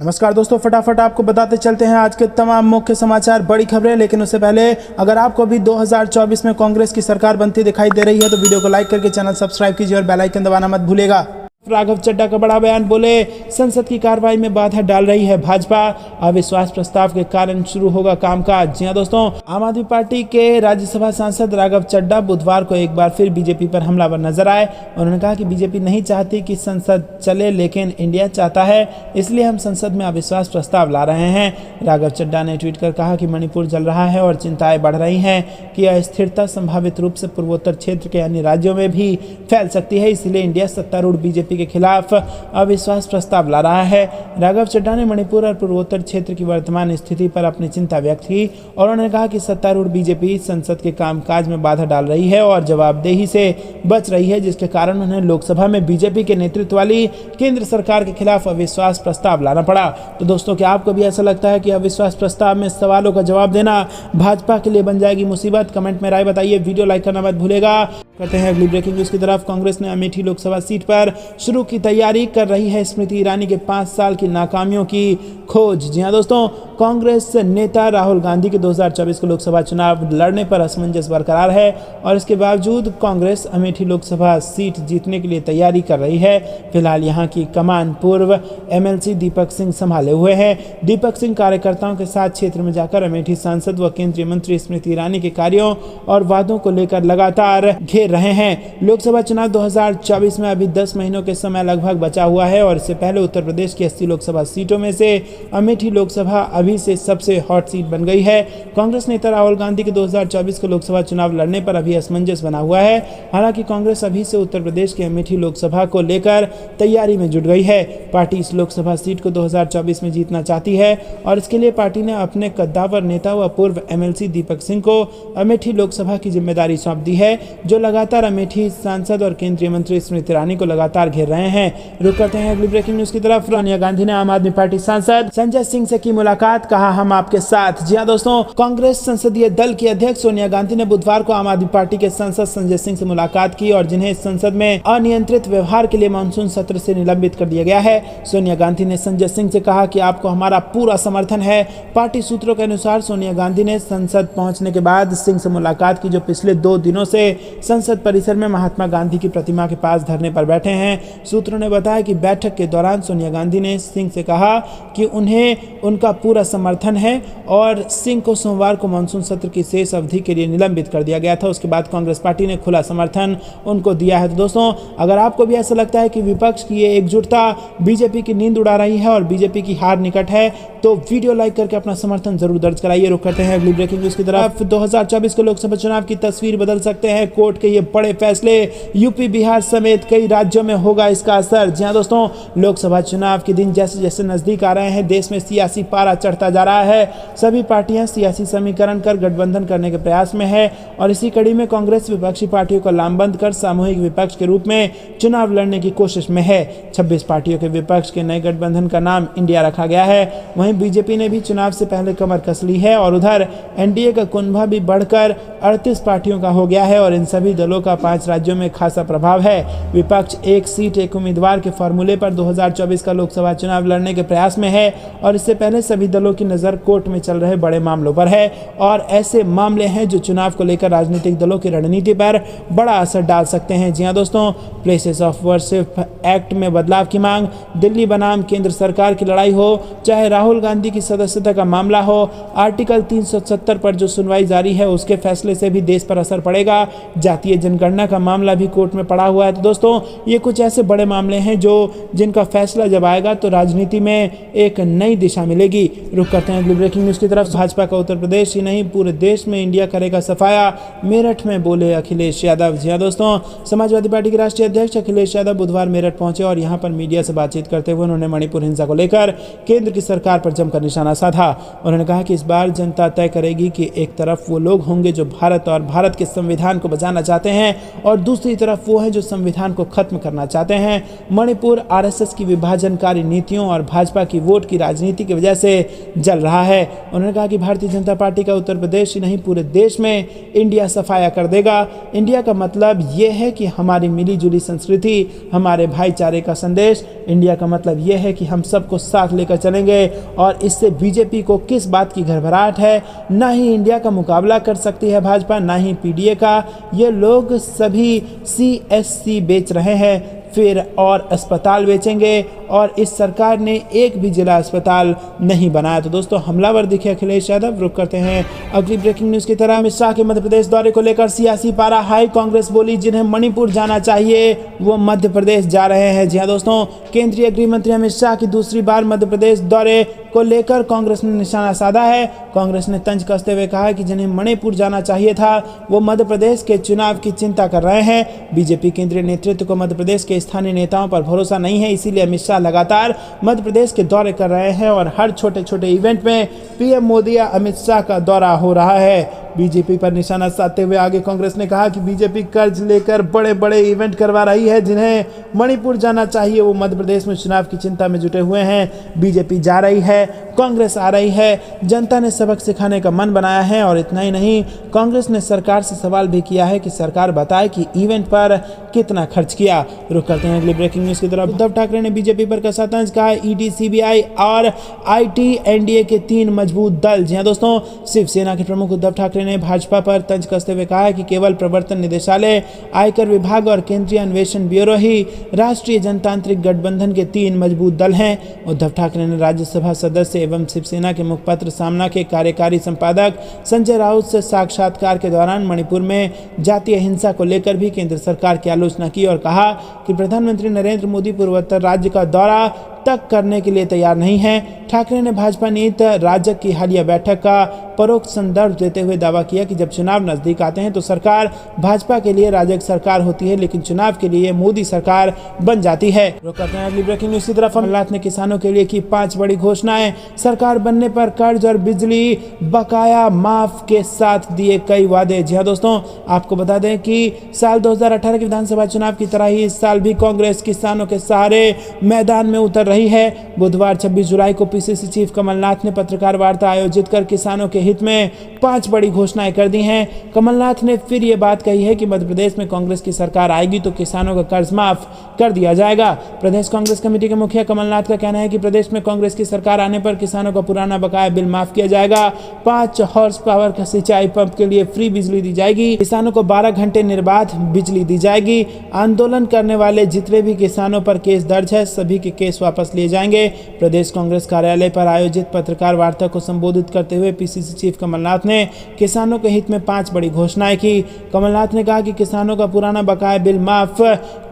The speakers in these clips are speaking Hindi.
नमस्कार दोस्तों, फटाफट आपको बताते चलते हैं आज के तमाम मुख्य समाचार, बड़ी खबरें। लेकिन उससे पहले अगर आपको भी 2024 में कांग्रेस की सरकार बनती दिखाई दे रही है तो वीडियो को लाइक करके चैनल सब्सक्राइब कीजिए और बेल आइकन दबाना मत भूलिएगा। राघव चड्ढा का बड़ा बयान, बोले संसद की कार्रवाई में बाधा डाल रही है भाजपा, अविश्वास प्रस्ताव के कारण शुरू होगा कामकाज। जी हां दोस्तों, आम आदमी पार्टी के राज्यसभा सांसद राघव चड्ढा बुधवार को एक बार फिर बीजेपी पर हमलावर नजर आए। उन्होंने कहा कि बीजेपी नहीं चाहती कि संसद चले, लेकिन इंडिया चाहता है, इसलिए हम संसद में अविश्वास प्रस्ताव ला रहे हैं। राघव चड्ढा ने ट्वीट कर कहा कि मणिपुर जल रहा है और चिंताएं बढ़ रही हैं कि अस्थिरता संभावित रूप से पूर्वोत्तर क्षेत्र के अन्य राज्यों में भी फैल सकती है, इसलिए इंडिया सत्तारूढ़ बीजेपी के खिलाफ अविश्वास प्रस्ताव ला रहा है। राघव चड्ढा ने मणिपुर और पूर्वोत्तर क्षेत्र की वर्तमान स्थिति पर अपनी चिंता व्यक्त की और उन्होंने कहा कि सत्तारूढ़ बीजेपी संसद के कामकाज में बाधा डाल रही है और जवाबदेही से बच रही है, जिसके कारण उन्हें लोकसभा में बीजेपी के नेतृत्व वाली केंद्र सरकार के खिलाफ अविश्वास प्रस्ताव लाना पड़ा। तो दोस्तों, क्या आपको भी ऐसा लगता है कि अविश्वास प्रस्ताव में सवालों का जवाब देना भाजपा के लिए बन जाएगी मुसीबत? कमेंट में राय बताइए, वीडियो लाइक करना मत भूलेगा। करते हैं अगली ब्रेकिंग न्यूज की तरफ। कांग्रेस ने अमेठी लोकसभा सीट पर शुरू की तैयारी कर रही है स्मृति ईरानी के 5 साल की नाकामियों की खोज। जी हां दोस्तों, कांग्रेस नेता राहुल गांधी के 2024 के लोकसभा चुनाव लड़ने पर असमंजस बरकरार है और इसके बावजूद कांग्रेस अमेठी लोकसभा सीट जीतने के लिए तैयारी कर रही है। फिलहाल यहां की कमान पूर्व एमएलसी दीपक सिंह संभाले हुए हैं। दीपक सिंह कार्यकर्ताओं के साथ क्षेत्र में जाकर अमेठी सांसद व केंद्रीय मंत्री स्मृति ईरानी के कार्यों और वादों को लेकर लगातार घेर रहे हैं। लोकसभा चुनाव 2024 में अभी 10 महीनों के समय लगभग बचा हुआ है और इससे पहले उत्तर प्रदेश की 80 लोकसभा सीटों में से अमेठी लोकसभा अभी से सबसे हॉट सीट बन गई है। कांग्रेस नेता राहुल गांधी के 2024 के लोकसभा चुनाव लड़ने पर अभी असमंजस बना हुआ है। हालांकि कांग्रेस अभी से उत्तर प्रदेश की अमेठी लोकसभा को लेकर तैयारी में जुट गई है। पार्टी इस लोकसभा सीट को 2024 में जीतना चाहती है और इसके लिए पार्टी ने अपने कद्दावर नेता व पूर्व एमएलसी दीपक सिंह को अमेठी लोकसभा की जिम्मेदारी सौंप दी है, जो लगातार अमेठी सांसद और केंद्रीय मंत्री स्मृति ईरानी को लगातार घेर रहे हैं। रुक करते हैं अगली ब्रेकिंग न्यूज की तरफ। सोनिया गांधी ने आम आदमी पार्टी सांसद संजय सिंह से की मुलाकात, कहा हम आपके साथ। जी हां दोस्तों, कांग्रेस संसदीय दल की अध्यक्ष सोनिया गांधी ने बुधवार को आम आदमी पार्टी के सांसद संजय सिंह से मुलाकात की और जिन्हें संसद में अनियंत्रित व्यवहार के लिए मानसून सत्र से निलंबित कर दिया गया है। सोनिया गांधी ने संजय सिंह से कहा कि आपको हमारा पूरा समर्थन है। पार्टी सूत्रों के अनुसार सोनिया गांधी ने संसद पहुंचने के बाद सिंह से मुलाकात की, जो पिछले 2 दिनों से संसद परिसर में महात्मा गांधी की प्रतिमा के पास धरने पर बैठे हैं। सूत्रों ने बताया कि बैठक के दौरान सोनिया गांधी ने सिंह से कहा कि उन्हें उनका पूरा समर्थन है और सिंह को सोमवार को मानसून सत्र की शेष अवधि के लिए निलंबित कर दिया गया था। उसके बाद कांग्रेस पार्टी ने खुला समर्थन उनको दिया है। तो दोस्तों, अगर आपको भी ऐसा लगता है कि विपक्ष की ये एकजुटता बीजेपी की नींद उड़ा रही है और बीजेपी की हार निकट है, तो वीडियो लाइक करके अपना समर्थन जरूर दर्ज कराइए। रुक करते हैं अगली ब्रेकिंग न्यूज की तरफ। 2024 के लोकसभा चुनाव की तस्वीर बदल सकते हैं कोर्ट के ये बड़े फैसले, यूपी बिहार समेत कई राज्यों में होगा इसका असर। जी हां दोस्तों, लोकसभा चुनाव के दिन जैसे जैसे नजदीक आ रहे हैं, देश में सियासी पारा चढ़ता जा रहा है। सभी पार्टियां सियासी समीकरण कर गठबंधन करने के प्रयास में है और इसी कड़ी में कांग्रेस विपक्षी पार्टियों को लामबंद कर सामूहिक विपक्ष के रूप में चुनाव लड़ने की कोशिश में है। 26 पार्टियों के विपक्ष के नए गठबंधन का नाम इंडिया रखा गया है। वहीं बीजेपी ने भी चुनाव से पहले कमर कस ली है और उधर एनडीए का कुनबा भी बढ़कर 38 पार्टियों का हो गया है और इन सभी दलों का 5 राज्यों में खासा प्रभाव है। विपक्ष एक सीट एक उम्मीदवार के फॉर्मूले पर 2024 का लोकसभा चुनाव लड़ने के प्रयास में है और इससे पहले सभी दलों की नजर कोर्ट में चल रहे बड़े मामलों पर है और ऐसे मामले हैं जो चुनाव को लेकर राजनीतिक दलों की रणनीति पर बड़ा असर डाल सकते हैं। जी हां दोस्तों, प्लेसेस ऑफ वर्शिप एक्ट में बदलाव की मांग, दिल्ली बनाम केंद्र सरकार की लड़ाई हो, चाहे राहुल गांधी की सदस्यता का मामला हो, आर्टिकल 370 पर जो सुनवाई जारी है उसके फैसले से भी देश पर असर पड़ेगा। जातीय जनगणना का मामला भी कोर्ट में पड़ा हुआ है। तो दोस्तों, ये कुछ ऐसे बड़े मामले हैं जिनका फैसला जब आएगा तो राजनीति में एक नई दिशा मिलेगी। रुक करते हैं अगली ब्रेकिंग न्यूज की तरफ। भाजपा का उत्तर प्रदेश ही नहीं पूरे देश में इंडिया करेगा सफाया, मेरठ में बोले अखिलेश यादव। जी हां दोस्तों, समाजवादी पार्टी के राष्ट्रीय अध्यक्ष अखिलेश यादव बुधवार मेरठ पहुंचे और यहां पर मीडिया से बातचीत करते हुए उन्होंने मणिपुर हिंसा को लेकर केंद्र की सरकार पर जमकर निशाना साधा। उन्होंने कहा कि इस बार जनता तय करेगी कि एक तरफ वो लोग होंगे जो भारत और भारत के संविधान को बचाना चाहते हैं और दूसरी तरफ वो हैं जो संविधान को खत्म करना चाहते हैं। मणिपुर आरएसएस की विभाजनकारी नीतियों और भाजपा की वोट की राजनीति की वजह से जल रहा है। उन्होंने कहा कि भारतीय जनता पार्टी का उत्तर प्रदेश ही नहीं पूरे देश में इंडिया सफाया कर देगा। इंडिया का मतलब ये है कि हमारी मिली जुली संस्कृति, हमारे भाईचारे का संदेश। इंडिया का मतलब ये है कि हम सबको साथ लेकर चलेंगे और इससे बीजेपी को किस बात की घबराहट है। ना ही इंडिया का मुकाबला कर सकती है भाजपा, ना ही पीडीए का। ये लोग सभी सीएससी बेच रहे हैं, फिर और अस्पताल बेचेंगे और इस सरकार ने एक भी जिला अस्पताल नहीं बनाया। तो दोस्तों, हमलावर दिखे अखिलेश यादव। रुक करते हैं अगली ब्रेकिंग न्यूज की तरह। अमित शाह के मध्य प्रदेश दौरे को लेकर सियासी पारा हाई। कांग्रेस बोली जिन्हें मणिपुर जाना चाहिए वो मध्य प्रदेश जा रहे हैं। जी हाँ दोस्तों, केंद्रीय गृह मंत्री अमित शाह की दूसरी बार मध्य प्रदेश दौरे को लेकर कांग्रेस ने निशाना साधा है। कांग्रेस ने तंज कसते हुए कहा कि जिन्हें मणिपुर जाना चाहिए था वो मध्य प्रदेश के चुनाव की चिंता कर रहे हैं। बीजेपी केंद्रीय नेतृत्व को मध्य प्रदेश के स्थानीय नेताओं पर भरोसा नहीं है, इसीलिए अमित शाह लगातार मध्य प्रदेश के दौरे कर रहे हैं और हर छोटे छोटे इवेंट में पीएम मोदी या अमित शाह का दौरा हो रहा है। बीजेपी पर निशाना साधते हुए आगे कांग्रेस ने कहा कि बीजेपी कर्ज लेकर बड़े बड़े इवेंट करवा रही है। जिन्हें मणिपुर जाना चाहिए वो मध्य प्रदेश में चुनाव की चिंता में जुटे हुए हैं। बीजेपी जा रही है, कांग्रेस आ रही है। जनता ने सबक सिखाने का मन बनाया है और इतना ही नहीं, कांग्रेस ने सरकार से सवाल भी किया है कि सरकार बताए कि इवेंट पर कितना खर्च किया। रुक करते हैं अगली ब्रेकिंग न्यूज की तरफ। उद्धव ठाकरे ने बीजेपी पर कसा तंज। कहा ईडी, सीबीआई और आईटी एनडीए के 3 मजबूत दल। जी हाँ दोस्तों, शिवसेना के प्रमुख उद्धव ठाकरे ने भाजपा पर तंज कसते हुए कहा है कि केवल प्रवर्तन निदेशालय, आयकर विभाग और केंद्रीय अन्वेषण ब्यूरो ही राष्ट्रीय जनतांत्रिक गठबंधन के 3 मजबूत दल हैं। उद्धव ठाकरे ने राज्यसभा सदस्य एवं शिवसेना के मुखपत्र सामना के कार्यकारी संपादक संजय राउत से साक्षात्कार के दौरान मणिपुर में जातीय हिंसा को लेकर भी केंद्र सरकार की आलोचना की और कहा कि प्रधानमंत्री नरेंद्र मोदी पूर्वोत्तर राज्य का दौरा तक करने के लिए तैयार नहीं है। ठाकरे ने भाजपा नीति राजग की हालिया बैठक का परोक्ष संदर्भ देते हुए दावा किया कि जब चुनाव नजदीक आते हैं तो सरकार भाजपा के लिए राजग सरकार होती है, लेकिन चुनाव के लिए मोदी सरकार बन जाती है। करते हैं अगली ब्रेकिंग न्यूज की तरफ। कमलनाथ ने किसानों के लिए की 5 बड़ी घोषणाएं। सरकार बनने पर कर्ज और बिजली बकाया माफ के साथ दिए कई वादे। जी हाँ दोस्तों, आपको बता दें कि साल 2018 के विधानसभा चुनाव की तरह ही इस साल भी कांग्रेस किसानों के सहारे मैदान में उतर रही है। बुधवार 26 जुलाई को पीसीसी चीफ कमलनाथ ने पत्रकार वार्ता आयोजित कर किसानों के हित में 5 बड़ी घोषणाएं कर दी हैं। कमलनाथ ने फिर ये बात कही है कि मध्य प्रदेश में कांग्रेस की सरकार आएगी तो किसानों का कर्ज माफ कर दिया जाएगा। प्रदेश कांग्रेस कमेटी के मुखिया कमलनाथ का कहना है कि प्रदेश में कांग्रेस की सरकार आने पर किसानों का पुराना बकाया बिल माफ किया जाएगा। 5 हॉर्स पावर का सिंचाई पंप के लिए फ्री बिजली दी जाएगी। किसानों को 12 घंटे निर्बाध बिजली दी जाएगी। आंदोलन करने वाले जितने भी किसानों पर केस दर्ज है सभी के केस वापस लिए जाएंगे। प्रदेश कांग्रेस कार्यालय पर आयोजित पत्रकार वार्ता को संबोधित करते हुए पीसीसी चीफ कमलनाथ ने किसानों के हित में 5 बड़ी घोषणाएं की। कमलनाथ ने कहा कि किसानों का पुराना बकाया बिल माफ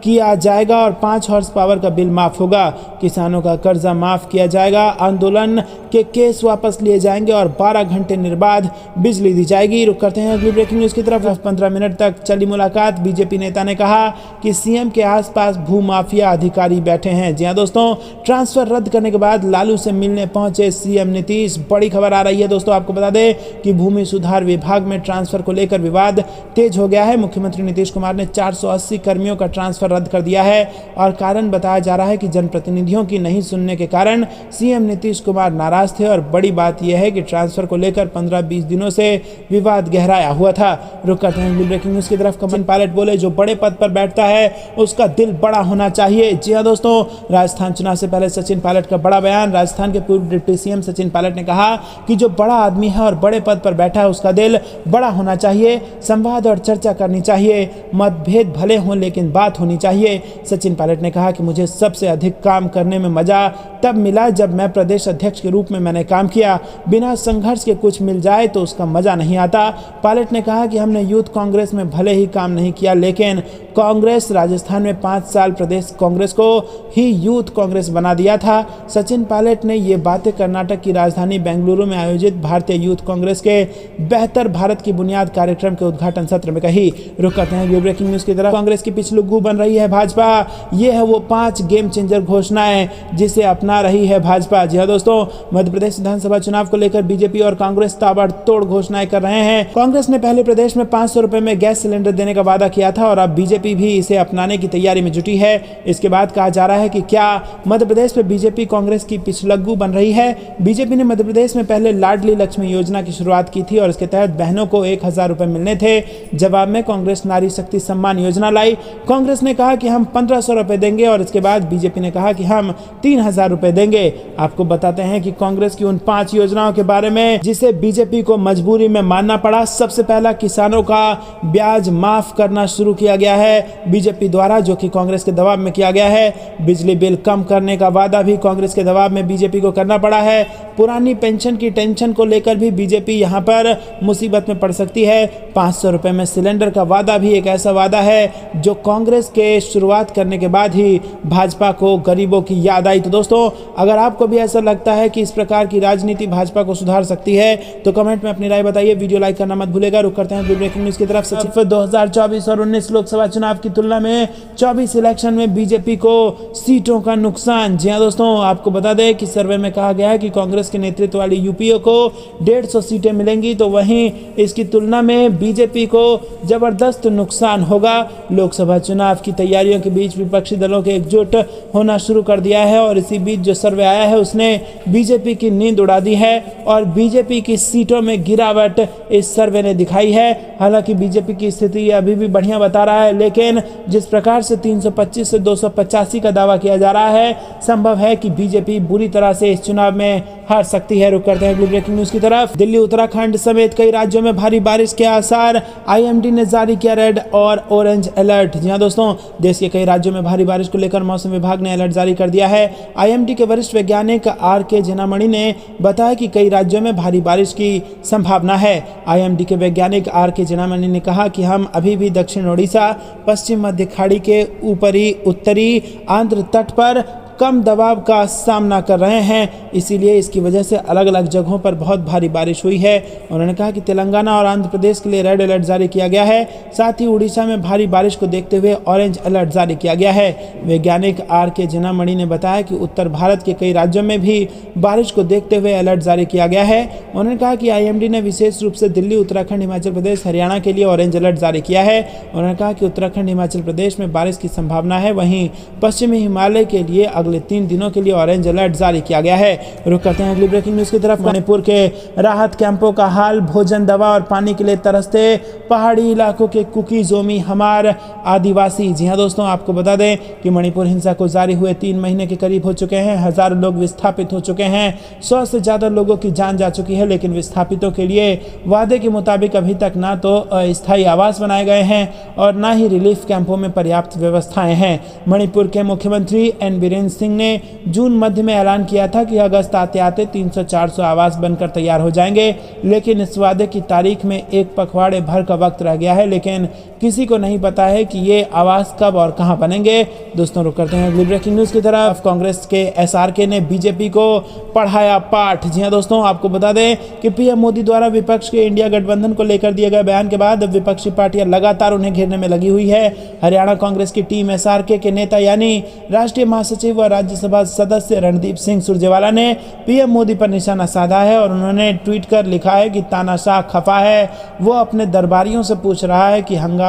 किया जाएगा और 5 हॉर्स पावर का बिल माफ होगा। किसानों का कर्जा माफ किया जाएगा। आंदोलन के केस वापस लिए जाएंगे और 12 घंटे निर्बाध बिजली दी जाएगी। रुक करते हैं अगली ब्रेकिंग न्यूज की तरफ। 15 मिनट तक चली मुलाकात। बीजेपी नेता ने कहा कि सीएम के आसपास भूमाफिया अधिकारी बैठे हैं। जी हाँ दोस्तों, ट्रांसफर रद्द करने के बाद लालू से मिलने पहुंचे सीएम नीतीश। बड़ी खबर आ रही है दोस्तों, आपको बता दें कि भूमि सुधार विभाग में ट्रांसफर को लेकर विवाद तेज हो गया है। मुख्यमंत्री नीतीश कुमार ने 480 कर्मियों का ट्रांसफर रद्द कर दिया है और कारण बताया जा रहा है कि जनप्रतिनिधियों की नहीं सुनने के कारण सीएम नीतीश कुमार नाराज थे। और बड़ी बात यह है कि ट्रांसफर को लेकर 15-20 दिनों से विवाद गहराया हुआ था। रुक करते हैं ब्रेकिंग न्यूज की तरफ। सचिन पायलट बोले जो बड़े पद पर बैठता है उसका दिल बड़ा होना चाहिए। जी हाँ दोस्तों, राजस्थान चुनाव से पहले सचिन पायलट का बड़ा बयान। राजस्थान के पूर्व डिप्टी सीएम सचिन पायलट ने कहा कि जो बड़ा आदमी है और बड़े पद पर बैठा है उसका दिल बड़ा होना चाहिए। संवाद और चर्चा करनी चाहिए। मतभेद भले हों लेकिन बात होनी चाहिए। सचिन पायलट ने कहा कि मुझे सबसे अधिक काम करने में मजा तब मिला जब मैं प्रदेश अध्यक्ष के रूप में मैंने काम किया। बिना संघर्ष के कुछ मिल जाए तो उसका मजा नहीं आता। पायलट ने कहा कि हमने यूथ कांग्रेस में भले ही काम नहीं किया लेकिन कांग्रेस राजस्थान में 5 साल प्रदेश कांग्रेस को ही यूथ कांग्रेस बना दिया था। सचिन पायलट ने ये बातें कर्नाटक की राजधानी बेंगलुरु में आयोजित भारतीय यूथ कांग्रेस के बेहतर भारत की बुनियाद कार्यक्रम के उद्घाटन सत्र में कही। रुक करते हैं ब्रेकिंग न्यूज की तरफ। कांग्रेस की पिछलुग्गू बन रही है भाजपा। ये है वो 5 गेम चेंजर घोषणाएं जिसे अपना रही है भाजपा। जी हाँ दोस्तों, मध्य प्रदेश विधानसभा चुनाव को लेकर बीजेपी और कांग्रेस ताबड़तोड़ घोषणाएं कर रहे हैं। कांग्रेस ने पहले प्रदेश में 500 रुपए में गैस सिलेंडर देने का वादा किया था और अब बीजेपी भी इसे अपनाने की तैयारी में जुटी है। इसके बाद कहा जा रहा है कि क्या मध्य प्रदेश में बीजेपी कांग्रेस की पिछलग्गू खुशबू बन रही है। बीजेपी ने मध्य प्रदेश में पहले लाडली लक्ष्मी योजना की शुरुआत की थी और इसके तहत बहनों को 1000 रुपए मिलने थे। जवाब में कांग्रेस नारी शक्ति सम्मान योजना लाई। कांग्रेस ने कहा कि हम 1500 रुपए देंगे और इसके बाद बीजेपी ने कहा कि हम 3000 रुपए देंगे। आपको बताते हैं कि कांग्रेस की उन 5 योजनाओं के बारे में जिसे बीजेपी को मजबूरी में मानना पड़ा। सबसे पहला किसानों का ब्याज माफ करना शुरू किया गया है बीजेपी द्वारा, जो कि कांग्रेस के दबाव में किया गया है। बिजली बिल कम करने का वादा भी कांग्रेस के दबाव में बीजेपी को करना पड़ा है। पुरानी पेंशन की टेंशन को लेकर भी बीजेपी यहां पर मुसीबत में पड़ सकती है। 500 रुपए में सिलेंडर का वादा भी एक ऐसा वादा है जो कांग्रेस के शुरुआत करने के बाद ही भाजपा को गरीबों की याद आई। तो दोस्तों, अगर आपको भी ऐसा लगता है कि इस प्रकार की राजनीति भाजपा को सुधार सकती है तो कमेंट में अपनी राय बताइए। वीडियो लाइक करना मत भूलेगा। रुक करते हैं ब्रेकिंग न्यूज की तरफ। सिर्फ 2024 और 19 लोकसभा चुनाव की तुलना में 24 इलेक्शन में बीजेपी को सीटों का नुकसान। जी हां दोस्तों, आपको बता दें कि सर्वे में कहा गया है कि कांग्रेस के नेतृत्व वाली यूपीए को 150 सीटें मिलेंगी, तो वहीं इसकी तुलना में बीजेपी को जबरदस्त नुकसान होगा। लोकसभा चुनाव की तैयारियों के बीच विपक्षी दलों के एकजुट होना शुरू कर दिया है और इसी बीच जो सर्वे आया है उसने बीजेपी की नींद उड़ा दी है और बीजेपी की सीटों में गिरावट इस सर्वे ने दिखाई है। हालांकि बीजेपी की स्थिति अभी भी बढ़िया बता रहा है, लेकिन जिस प्रकार से 325 से 285 का दावा किया जा रहा है, संभव है कि बीजेपी बुरी तरह से इस चुनाव में हार सकती है। रुक करते हैं अगली ब्रेकिंग न्यूज की तरफ। दिल्ली, उत्तराखंड समेत कई राज्यों में भारी बारिश के आसार। आईएमडी ने जारी किया रेड और ऑरेंज अलर्ट। जी हां दोस्तों, देश के कई राज्यों में भारी बारिश को लेकर मौसम विभाग ने अलर्ट जारी कर दिया है। आईएमडी के वरिष्ठ वैज्ञानिक आर.के. जेनामणि ने बताया कि कई राज्यों में भारी बारिश की संभावना है। आईएमडी के वैज्ञानिक आर.के. जेनामणि ने कहा कि हम अभी भी दक्षिण ओडिशा, पश्चिम मध्य खाड़ी के ऊपरी उत्तरी आंध्र तट पर कम दबाव का सामना कर रहे हैं, इसीलिए इसकी वजह से अलग अलग जगहों पर बहुत भारी बारिश हुई है। उन्होंने कहा कि तेलंगाना और आंध्र प्रदेश के लिए रेड अलर्ट जारी किया गया है। साथ ही उड़ीसा में भारी बारिश को देखते हुए ऑरेंज अलर्ट जारी किया गया है। वैज्ञानिक आर.के. जेनामणि ने बताया कि उत्तर भारत के कई राज्यों में भी बारिश को देखते हुए अलर्ट जारी किया गया है। उन्होंने कहा कि आईएमडी ने विशेष रूप से दिल्ली, उत्तराखंड, हिमाचल प्रदेश, हरियाणा के लिए ऑरेंज अलर्ट जारी किया है। उन्होंने कहा कि उत्तराखंड, हिमाचल प्रदेश में बारिश की संभावना है, वहीं पश्चिमी हिमालय के लिए अगले 3 दिनों के लिए ऑरेंज अलर्ट जारी किया गया है। रुक करते हैं अगली ब्रेकिंग न्यूज की तरफ। मणिपुर के राहत कैंपों का हाल। भोजन, दवा और पानी के लिए तरसते पहाड़ी इलाकों के कुकी, जोमी, हमार आदिवासी। जी हां दोस्तों, आपको बता दें कि मणिपुर हिंसा को जारी हुए 3 महीने के करीब हो चुके हैं। हजारों लोग विस्थापित हो चुके हैं। 100 से ज्यादा लोगों की जान जा चुकी है, लेकिन विस्थापितों के लिए वादे के मुताबिक अभी तक ना तो अस्थायी आवास बनाए गए हैं और ना ही रिलीफ कैंपों में पर्याप्त व्यवस्थाएं हैं। मणिपुर के मुख्यमंत्री एन बीरेंद्र सिंह ने जून मध्य में ऐलान किया था कि अगस्त आते आते 300-400 आवास बनकर तैयार हो जाएंगे, लेकिन इस वादे की तारीख में एक पखवाड़े भर का वक्त रह गया है, लेकिन किसी को नहीं पता है कि ये आवास कब और कहां बनेंगे। दोस्तों, रुक करते हैं अगली ब्रेकिंग न्यूज की तरफ। कांग्रेस के एसआरके ने बीजेपी को पढ़ाया पाठ। जी हां दोस्तों, आपको बता दें कि पीएम मोदी द्वारा विपक्ष के इंडिया गठबंधन को लेकर दिए गए बयान के बाद विपक्षी पार्टियां लगातार उन्हें घेरने में लगी हुई है। हरियाणा कांग्रेस की टीम एसआरके के नेता यानी राष्ट्रीय महासचिव व राज्यसभा सदस्य रणदीप सिंह सुरजेवाला ने पीएम मोदी पर निशाना साधा है और उन्होंने ट्वीट कर लिखा है कि तानाशाह खफा है। वो अपने दरबारियों से पूछ रहा है कि हंगामा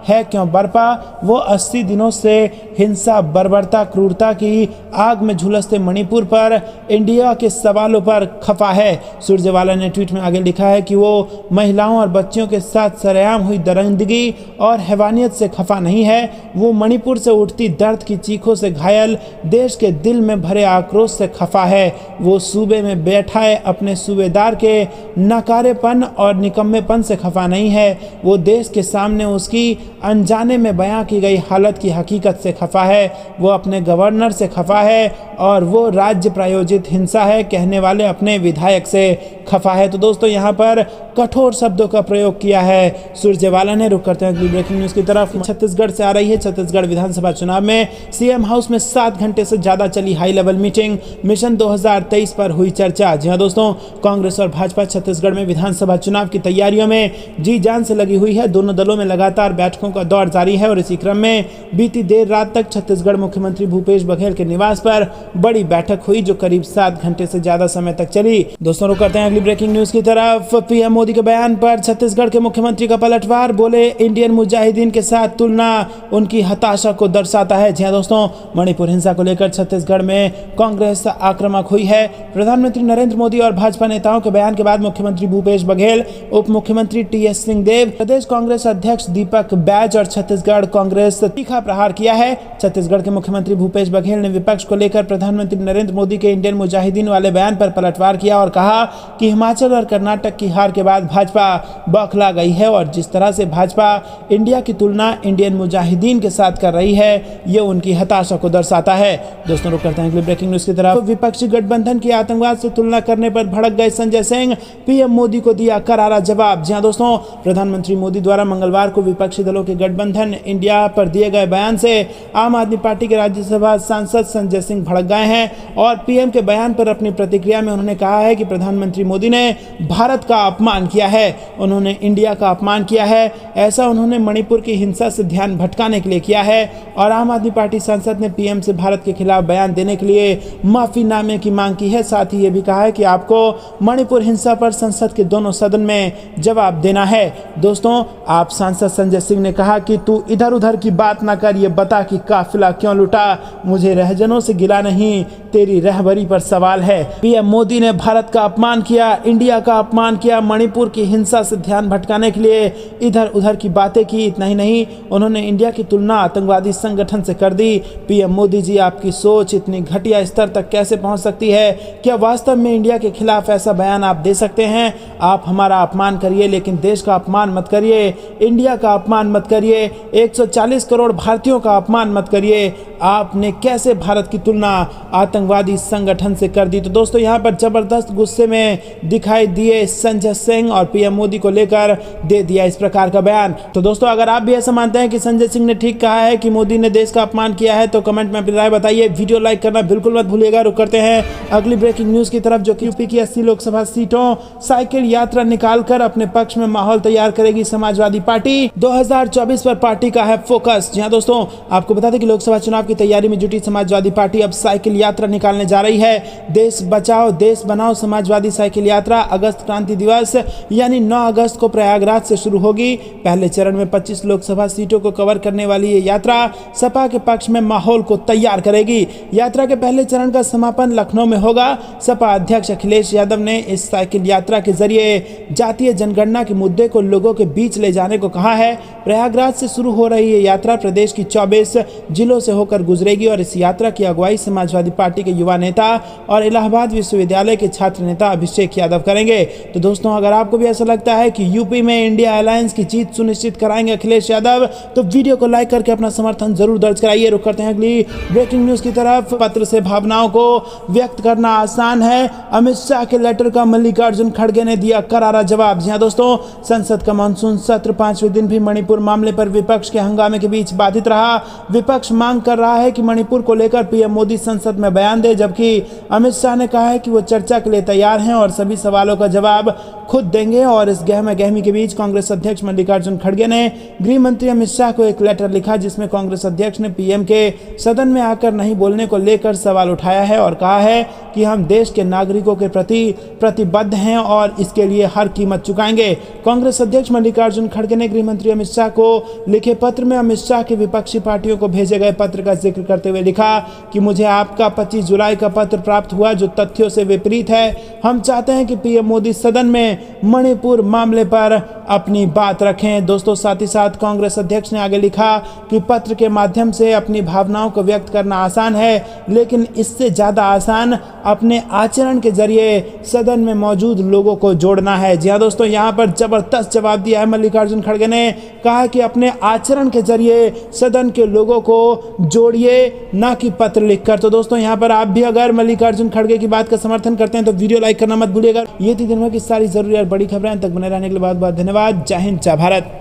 है क्यों बरपा। वो 80 दिनों से हिंसा, बर्बरता, क्रूरता की आग में झुलसते मणिपुर पर इंडिया के सवालों पर खफा है। सुरजेवाला ने ट्वीट में आगे लिखा है कि वो महिलाओं और बच्चियों के साथ सरेआम हुई दरिंदगी और हैवानियत से खफा नहीं है। वो मणिपुर से उठती दर्द की चीखों से घायल देश के दिल में भरे आक्रोश से खफा है। वो सूबे में बैठा है अपने सूबेदार के नकारेपन और निकम्मेपन से खफा नहीं है। वो देश के सामने उसकी अनजाने में बयां की गई हालत की हकीकत से खफा है। वो अपने गवर्नर से खफा है और वो राज्य प्रायोजित हिंसा है कहने वाले अपने विधायक से खफा है। तो दोस्तों, यहाँ पर कठोर शब्दों का प्रयोग किया है सुरजेवाला ने। रुक करते हैं अगली ब्रेकिंग न्यूज की तरफ। छत्तीसगढ़ से आ रही है। छत्तीसगढ़ विधानसभा चुनाव में सीएम हाउस में 7 घंटे से ज्यादा चली हाई लेवल मीटिंग। मिशन 2023 पर हुई चर्चा। जी हां दोस्तों, कांग्रेस और भाजपा छत्तीसगढ़ में विधानसभा चुनाव की तैयारियों में जी जान से लगी हुई है। दोनों दलों में लगातार बैठकों का दौर जारी है और इसी क्रम में बीती देर रात तक छत्तीसगढ़ मुख्यमंत्री भूपेश बघेल के निवास पर बड़ी बैठक हुई जो करीब 7 घंटे से ज्यादा समय तक चली। दोस्तों, रुक करते हैं अगली अगली ब्रेकिंग न्यूज की तरफ। पीएम मोदी के बयान पर छत्तीसगढ़ के मुख्यमंत्री का पलटवार, बोले इंडियन मुजाहिदीन के साथ तुलना उनकी हताशा को दर्शाता है। जी हां दोस्तों, मणिपुर हिंसा को लेकर छत्तीसगढ़ में कांग्रेस आक्रामक हुई है। प्रधानमंत्री नरेंद्र मोदी और भाजपा नेताओं के बयान के बाद मुख्यमंत्री भूपेश बघेल, उप मुख्यमंत्री टीएस सिंहदेव, प्रदेश कांग्रेस अध्यक्ष दीपक बैज और छत्तीसगढ़ कांग्रेस तीखा प्रहार किया है। छत्तीसगढ़ के मुख्यमंत्री भूपेश बघेल ने विपक्ष को लेकर प्रधानमंत्री नरेंद्र मोदी के इंडियन मुजाहिदीन वाले बयान पर पलटवार किया और कहा कि हिमाचल और कर्नाटक की हार के बाद भाजपा बौखला गई है और जिस तरह से भाजपा इंडिया की तुलना इंडियन मुजाहिदीन के साथ कर रही है, ये उनकी हताशा को दर्शाता है। दोस्तों, रुक करते हैं अगली ब्रेकिंग न्यूज की तरफ। विपक्षी गठबंधन की आतंकवाद से तुलना करने पर भड़क गए संजय सिंह, पीएम मोदी को दिया करारा जवाब। जी हां दोस्तों, प्रधानमंत्री मोदी द्वारा मंगलवार को विपक्षी दलों के गठबंधन इंडिया पर दिए गए बयान से आम आदमी पार्टी के राज्यसभा सांसद संजय सिंह भड़क गए हैं और पीएम के बयान पर अपनी प्रतिक्रिया में उन्होंने कहा है कि प्रधानमंत्री मोदी ने भारत का अपमान किया है, उन्होंने इंडिया का अपमान किया है। ऐसा उन्होंने मणिपुर की हिंसा से ध्यान भटकाने के लिए किया है और आम आदमी पार्टी सांसद ने पीएम से भारत के खिलाफ बयान देने के लिए माफीनामे की मांग की है। साथ ही ये भी कहा है कि आपको मणिपुर हिंसा पर संसद के दोनों सदन में जवाब देना है। दोस्तों, आप सांसद संजय सिंह ने कहा कि तू इधर उधर की बात ना कर, ये बता कि काफिला क्यों लुटा, मुझे रहजनों से गिला नहीं, तेरी रहबरी पर सवाल है। पीएम मोदी ने भारत का अपमान किया, इंडिया का अपमान किया, मणिपुर की हिंसा से ध्यान भटकाने के लिए इधर उधर की बातें की। इतना ही नहीं, उन्होंने इंडिया की तुलना आतंकवादी संगठन से कर दी। पीएम मोदी जी, आपकी सोच इतनी घटिया स्तर तक कैसे पहुंच सकती है? क्या वास्तव में इंडिया के खिलाफ ऐसा बयान आप दे सकते हैं? आप हमारा अपमान करिए लेकिन देश का अपमान मत करिए, इंडिया का अपमान मत करिए, 140 करोड़ भारतीयों का अपमान मत करिए। आपने कैसे भारत की तुलना आतंकवादी संगठन से कर दी? तो दोस्तों, यहाँ पर जबरदस्त गुस्से में दिखाई दिए संजय सिंह और पीएम मोदी को लेकर दे दिया इस प्रकार का बयान। तो दोस्तों, अगर आप भी ऐसा मानते हैं कि संजय सिंह ने ठीक कहा है कि मोदी ने देश का अपमान किया है तो कमेंट में अपनी राय बताइए। वीडियो लाइक करना बिल्कुल मत भूलिएगा। रुक करते हैं अगली ब्रेकिंग न्यूज की तरफ, जो कि यूपी की 80 लोकसभा सीटों साइकिल यात्रा निकालकर अपने पक्ष में माहौल तैयार करेगी समाजवादी पार्टी। 2024 पर पार्टी का है फोकस। जी हां दोस्तों, आपको बता दें कि लोकसभा चुनाव की तैयारी में जुटी समाजवादी पार्टी अब साइकिल यात्रा निकालने जा रही है। देश बचाओ देश बनाओ समाजवादी साइकिल यात्रा अगस्त क्रांति दिवस यानी 9 अगस्त को प्रयागराज से शुरू होगी। पहले चरण में 25 लोकसभा सीटों को कवर करने वाली ये यात्रा सपा के पक्ष में माहौल को तैयार करेगी। यात्रा के पहले चरण का समापन लखनऊ में होगा। सपा अध्यक्ष अखिलेश यादव ने इस साइकिल यात्रा के जरिए जातीय जनगणना के मुद्दे को लोगों के बीच ले जाने को कहा है। प्रयागराज से शुरू हो रही ये यात्रा प्रदेश की 24 जिलों से होकर गुजरेगी और इस यात्रा की अगुवाई समाजवादी पार्टी के युवा नेता और इलाहाबाद विश्वविद्यालय के छात्र नेता अभिषेक यादव करेंगे। तो दोस्तों, अगर आपको भी ऐसा लगता है कि यूपी में इंडिया अलायंस की जीत सुनिश्चित कराएंगे अखिलेश यादव, तो वीडियो को लाइक करके अपना समर्थन जरूर दर्ज कराइए। रुक करते हैं अगली ब्रेकिंग न्यूज की तरफ। पत्र से भावनाओं को व्यक्त करना आसान है, अमित शाह के लेटर का मल्लिकार्जुन खड़गे ने दिया करारा जवाब। जी हां दोस्तों, संसद का मानसून सत्र 5वें दिन भी मणिपुर मामले पर विपक्ष के हंगामे के बीच बाधित रहा। विपक्ष मांग कर रहा है कि मणिपुर को लेकर पीएम मोदी संसद में बयान दे, जबकि अमित शाह ने कहा है कि वो चर्चा के लिए तैयार हैं और सभी सवालों का जवाब खुद देंगे। और इस गहमा गहमी के बीच कांग्रेस अध्यक्ष मल्लिकार्जुन खड़गे ने गृह मंत्री अमित शाह को एक लेटर लिखा, जिसमें कांग्रेस अध्यक्ष ने पीएम के सदन में आकर नहीं बोलने को लेकर सवाल उठाया है और कहा है कि हम देश के नागरिकों के प्रति प्रतिबद्ध हैं और इसके लिए हर कीमत चुकाएंगे। कांग्रेस अध्यक्ष मल्लिकार्जुन खड़गे ने गृह मंत्री अमित शाह को लिखे पत्र में अमित शाह की विपक्षी पार्टियों को भेजे गए पत्र का जिक्र करते हुए लिखा कि मुझे आपका 25 जुलाई का पत्र प्राप्त हुआ जो तथ्यों से विपरीत है। हम चाहते हैं कि पीएम मोदी सदन में मणिपुर मामले पर अपनी बात रखें। दोस्तों, साथ ही साथ कांग्रेस अध्यक्ष ने आगे लिखा कि पत्र के माध्यम से अपनी भावनाओं को व्यक्त करना आसान है, लेकिन इससे ज्यादा आसान अपने आचरण के जरिए सदन में मौजूद लोगों को जोड़ना है। जी हां दोस्तों, यहाँ पर जबरदस्त जवाब दिया है मल्लिकार्जुन खड़गे ने। कहा कि अपने आचरण के जरिए सदन के लोगों को जोड़िए, ना कि पत्र लिखकर। तो दोस्तों, यहाँ पर आप भी अगर मल्लिकार्जुन खड़गे की बात का समर्थन करते हैं तो वीडियो लाइक करना मत भूलिएगा। ये थी दिन भर की सारी जरूरी और बड़ी खबरें। तक बने रहने के लिए बहुत बहुत धन्यवाद। जय हिंद, जय भारत।